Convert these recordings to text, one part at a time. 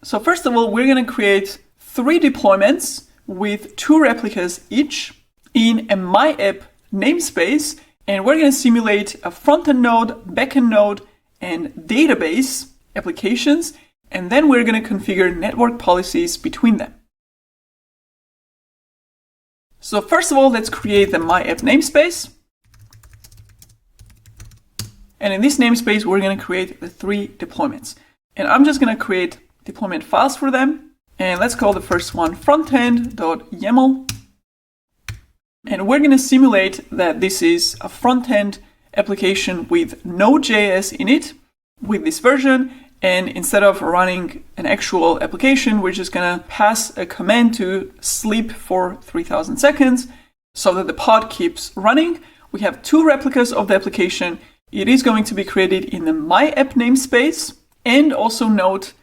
So first of all, we're going to create 3 deployments with 2 replicas each in a MyApp namespace, and we're going to simulate a front-end node, back-end node, and database applications, and then we're going to configure network policies between them. So first of all, let's create the MyApp namespace. And in this namespace, we're going to create the 3 deployments. And I'm just going to create deployment files for them. And let's call the first one frontend.yaml. And we're going to simulate that this is a front-end application with Node.js in it with this version. And instead of running an actual application, we're just going to pass a command to sleep for 3000 seconds so that the pod keeps running. We have 2 replicas of the application. It is going to be created in the MyApp namespace. And also note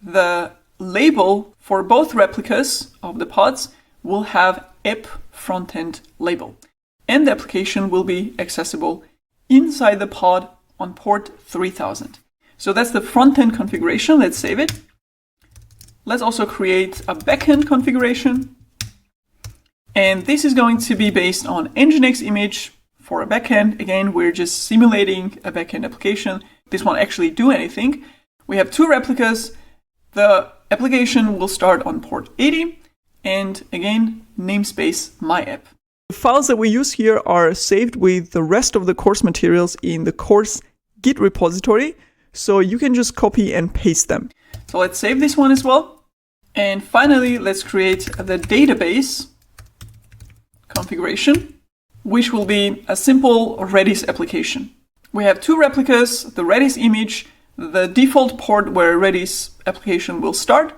the label for both replicas of the pods will have app frontend label. And the application will be accessible inside the pod on port 3000. So that's the front-end configuration. Let's save it. Let's also create a backend configuration. And this is going to be based on Nginx image for a backend. Again, we're just simulating a backend application. This won't actually do anything. We have 2 replicas. The application will start on port 80. And again, namespace MyApp. The files that we use here are saved with the rest of the course materials in the course Git repository. So you can just copy and paste them. So let's save this one as well. And finally, let's create the database configuration, which will be a simple Redis application. We have 2 replicas, the Redis image, the default port where Redis application will start,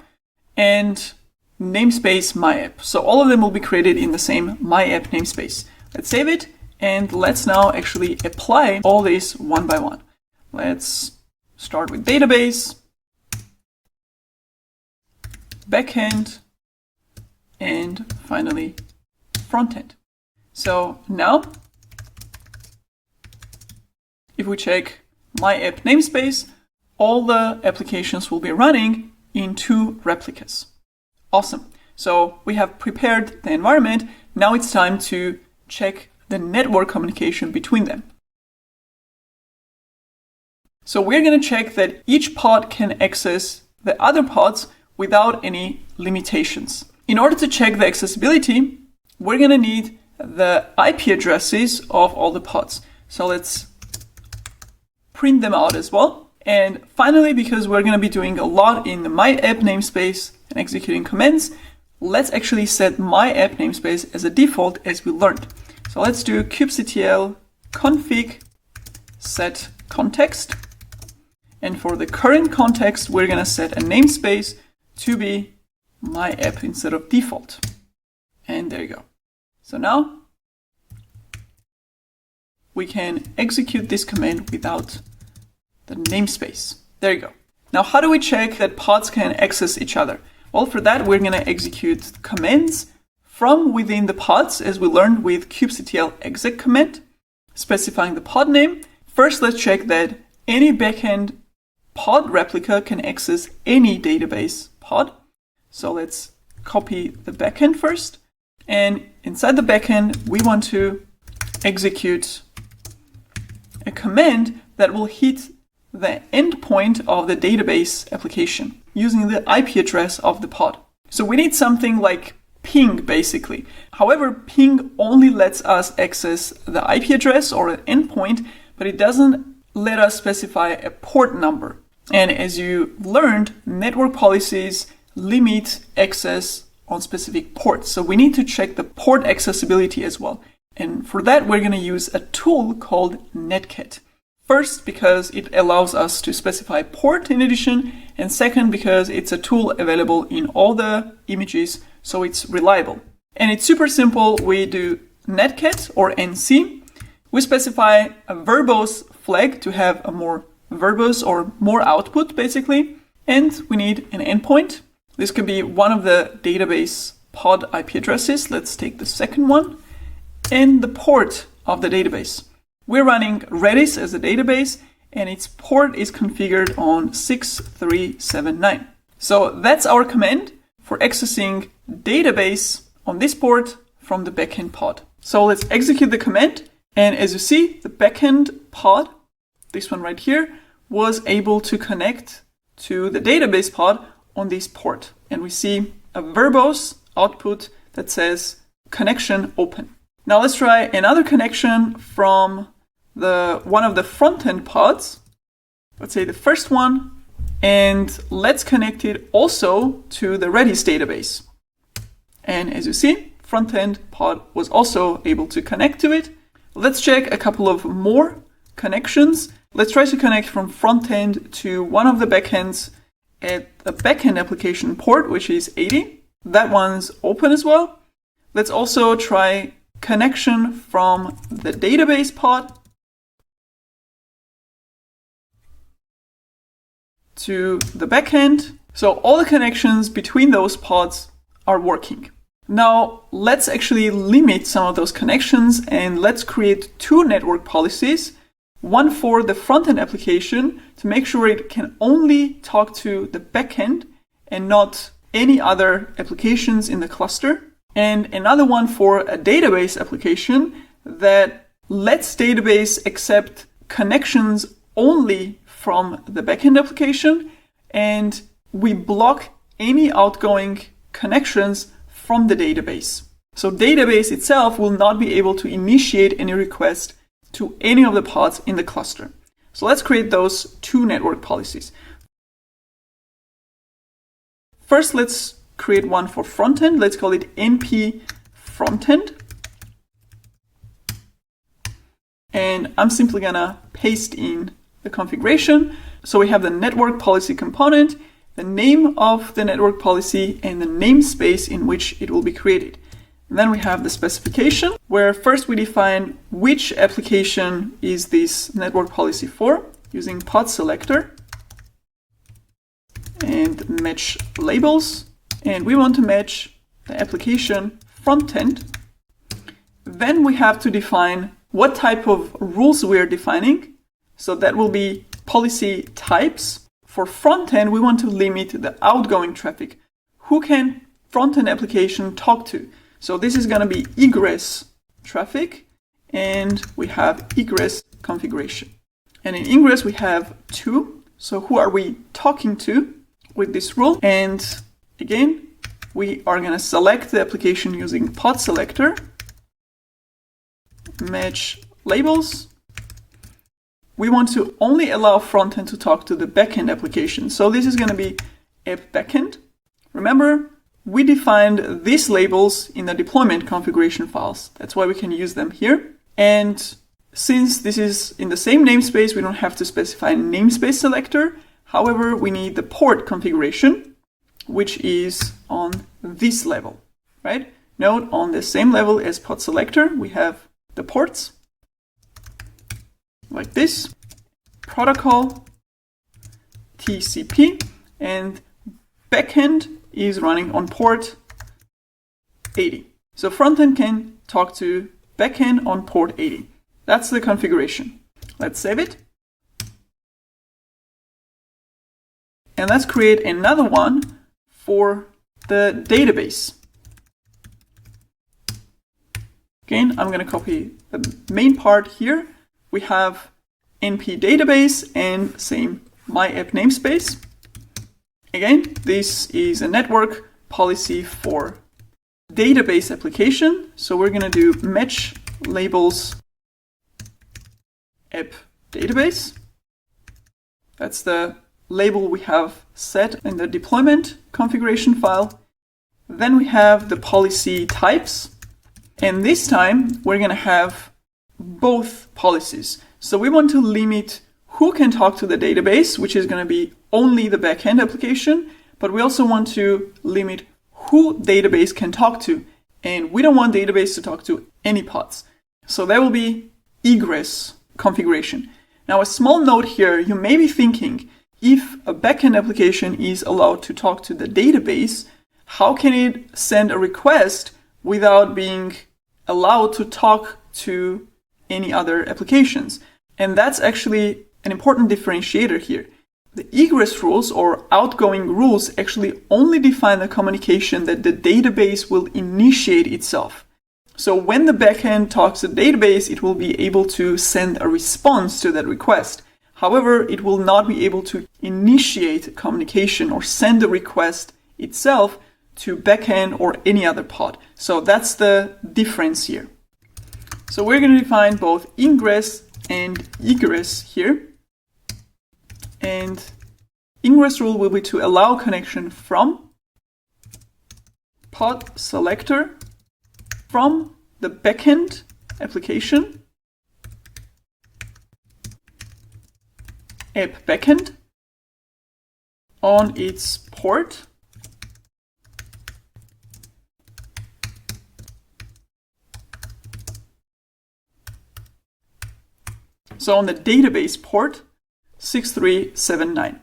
and namespace MyApp. So all of them will be created in the same MyApp namespace. Let's save it, and let's now actually apply all these one by one. Let's start with database, backend, and finally frontend. So now, if we check MyApp namespace, all the applications will be running in 2 replicas. Awesome. So we have prepared the environment. Now it's time to check the network communication between them. So we're going to check that each pod can access the other pods without any limitations. In order to check the accessibility, we're going to need the IP addresses of all the pods. So let's print them out as well. And finally, because we're going to be doing a lot in the MyApp namespace and executing commands, let's actually set MyApp namespace as a default as we learned. So let's do kubectl config set context. And for the current context, we're going to set a namespace to be MyApp instead of default. And there you go. So now we can execute this command without the namespace. There you go. Now, how do we check that pods can access each other? Well, for that, we're going to execute commands from within the pods, as we learned with kubectl exec command, specifying the pod name. First, let's check that any backend pod replica can access any database pod. So let's copy the backend first. And inside the backend, we want to execute a command that will hit the endpoint of the database application using the IP address of the pod. So we need something like ping, basically. However, ping only lets us access the IP address or an endpoint, but it doesn't let us specify a port number. And as you learned, network policies limit access on specific ports. So we need to check the port accessibility as well. And for that, we're going to use a tool called Netcat. First, because it allows us to specify port in addition, and second, because it's a tool available in all the images, so it's reliable. And it's super simple. We do netcat or NC. We specify a verbose flag to have a more verbose or more output, basically. And we need an endpoint. This could be one of the database pod IP addresses. Let's take the second one. And the port of the database. We're running Redis as a database, and its port is configured on 6379. So that's our command for accessing database on this port from the backend pod. So let's execute the command. And as you see, the backend pod, this one right here, was able to connect to the database pod on this port. And we see a verbose output that says connection open. Now let's try another connection from one of the front-end pods. Let's say the first one. And let's connect it also to the Redis database. And as you see, front-end pod was also able to connect to it. Let's check a couple of more connections. Let's try to connect from front-end to one of the backends at the backend application port, which is 80. That one's open as well. Let's also try connection from the database pod to the backend. So all the connections between those pods are working. Now let's actually limit some of those connections and let's create two network policies. One for the front-end application to make sure it can only talk to the backend and not any other applications in the cluster. And another one for a database application that lets database accept connections only from the backend application, and we block any outgoing connections from the database. So database itself will not be able to initiate any request to any of the pods in the cluster. So let's create those two network policies. First, let's create one for frontend. Let's call it np frontend. And I'm simply gonna paste in the configuration. So we have the network policy component, the name of the network policy, and the namespace in which it will be created. And then we have the specification, where first we define which application is this network policy for, using pod selector, and match labels. And we want to match the application frontend. Then we have to define what type of rules we are defining. So that will be policy types. For frontend, we want to limit the outgoing traffic. Who can frontend application talk to? So this is going to be egress traffic, and we have egress configuration. And in ingress, we have two. So who are we talking to with this rule? And again, we are going to select the application using pod selector, match labels. We want to only allow frontend to talk to the backend application. So this is going to be app backend. Remember, we defined these labels in the deployment configuration files. That's why we can use them here. And since this is in the same namespace, we don't have to specify namespace selector. However, we need the port configuration, which is on this level, right? Note, on the same level as pod selector, we have the ports like this, protocol, TCP, and backend is running on port 80. So frontend can talk to backend on port 80. That's the configuration. Let's save it. And let's create another one for the database. Again, I'm going to copy the main part here. We have np database and same my app namespace. Again, this is a network policy for database application. So we're going to do match labels app database. That's the label we have set in the deployment configuration file. Then we have the policy types. And this time we're going to have both policies. So we want to limit who can talk to the database, which is going to be only the backend application, but we also want to limit who database can talk to. And we don't want database to talk to any pods. So that will be egress configuration. Now, a small note here, you may be thinking, if a backend application is allowed to talk to the database, how can it send a request without being allowed to talk to any other applications? And that's actually an important differentiator here. The egress rules or outgoing rules actually only define the communication that the database will initiate itself. So when the backend talks to the database, it will be able to send a response to that request. However, it will not be able to initiate communication or send the request itself to backend or any other pod. So that's the difference here. So we're going to define both ingress and egress here. And ingress rule will be to allow connection from pod selector from the backend application app backend on its port so on the database port 6379.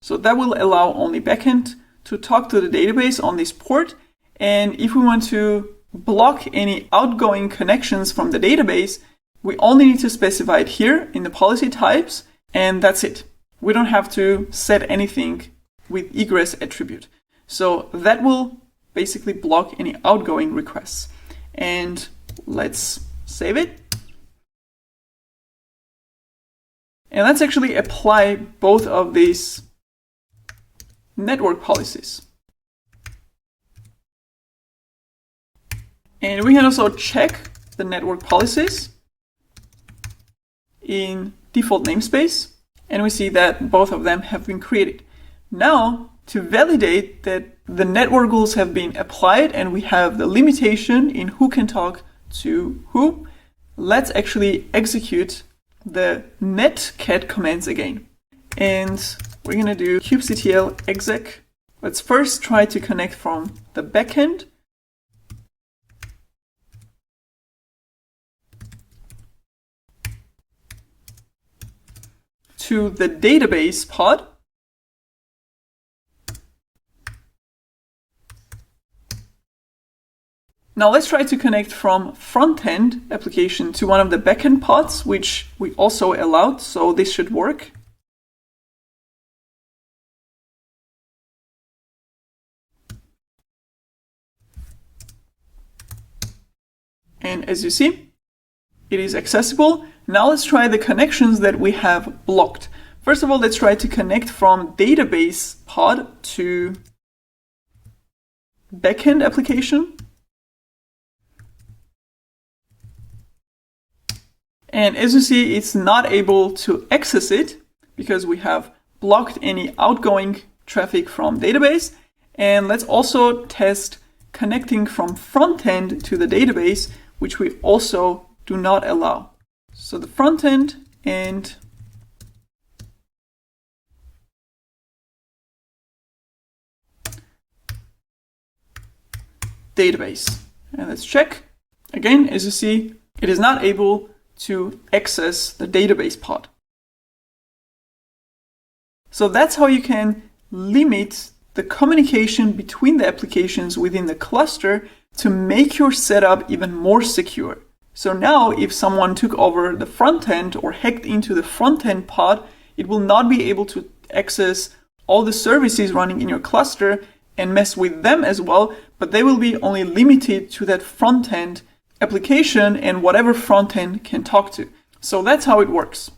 So that will allow only backend to talk to the database on this port. And if we want to block any outgoing connections from the database, we only need to specify it here in the policy types, and that's it. We don't have to set anything with egress attribute. So that will basically block any outgoing requests. And let's save it. And let's actually apply both of these network policies. And we can also check the network policies in default namespace, and we see that both of them have been created. Now, to validate that the network rules have been applied and we have the limitation in who can talk to who, let's actually execute the netcat commands again. And we're going to do kubectl exec. Let's first try to connect from the backend to the database pod. Now let's try to connect from front-end application to one of the backend pods, which we also allowed, so this should work. And as you see, it is accessible. Now let's try the connections that we have blocked. First of all, let's try to connect from database pod to backend application. And as you see, it's not able to access it because we have blocked any outgoing traffic from database. And let's also test connecting from front end to the database, which we also do not allow. So the front end and database. And let's check. Again, as you see, it is not able to access the database pod. So that's how you can limit the communication between the applications within the cluster to make your setup even more secure. So now if someone took over the front end or hacked into the front end pod, it will not be able to access all the services running in your cluster and mess with them as well, but they will be only limited to that front end application and whatever front end can talk to. So that's how it works.